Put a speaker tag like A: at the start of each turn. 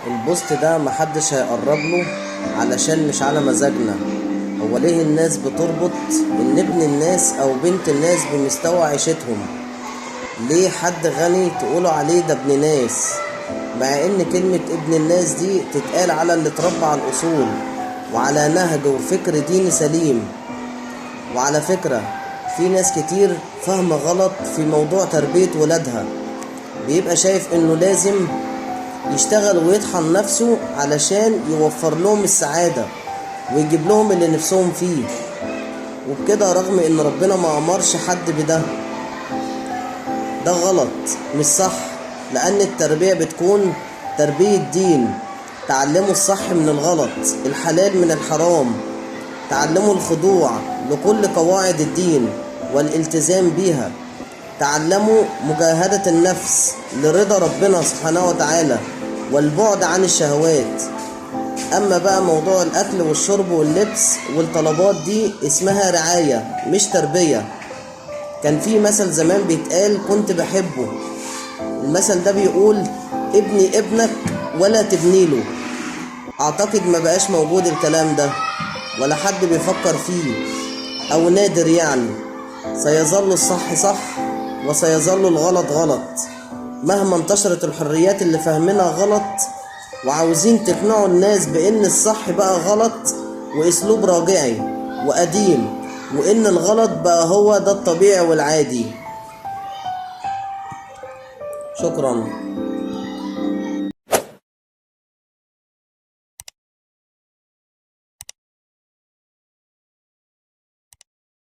A: البوست ده محدش هيقرب له علشان مش على مزاجنا. هو ليه الناس بتربط ان ابن الناس او بنت الناس بمستوى عيشتهم؟ ليه حد غني تقولوا عليه ده ابن ناس، مع ان كلمة ابن الناس دي تتقال على اللي اتربى على الاصول وعلى نهج وفكر ديني سليم؟ وعلى فكرة، في ناس كتير فاهمة غلط في موضوع تربية ولادها. بيبقى شايف انه لازم يشتغل ويطحن نفسه علشان يوفر لهم السعادة ويجيب لهم اللي نفسهم فيه، وبكده رغم ان ربنا ما امرش حد بده. ده غلط، مش صح، لان التربية بتكون تربية دين. تعلموا الصح من الغلط، الحلال من الحرام، تعلموا الخضوع لكل قواعد الدين والالتزام بيها، تعلموا مجاهدة النفس لرضا ربنا سبحانه وتعالى والبعد عن الشهوات. اما بقى موضوع الاكل والشرب واللبس والطلبات دي اسمها رعاية مش تربية. كان في مثل زمان بيتقال كنت بحبه. المثل ده بيقول ابني ابنك ولا تبنيله. اعتقد ما بقاش موجود الكلام ده ولا حد بيفكر فيه، او نادر يعني. سيظل الصح صح وسيظل الغلط غلط مهما انتشرت الحريات اللي فاهمينها غلط وعاوزين تقنعوا الناس بان الصح بقى غلط واسلوب راجعي وقديم، وان الغلط بقى هو ده الطبيعي والعادي. شكرا.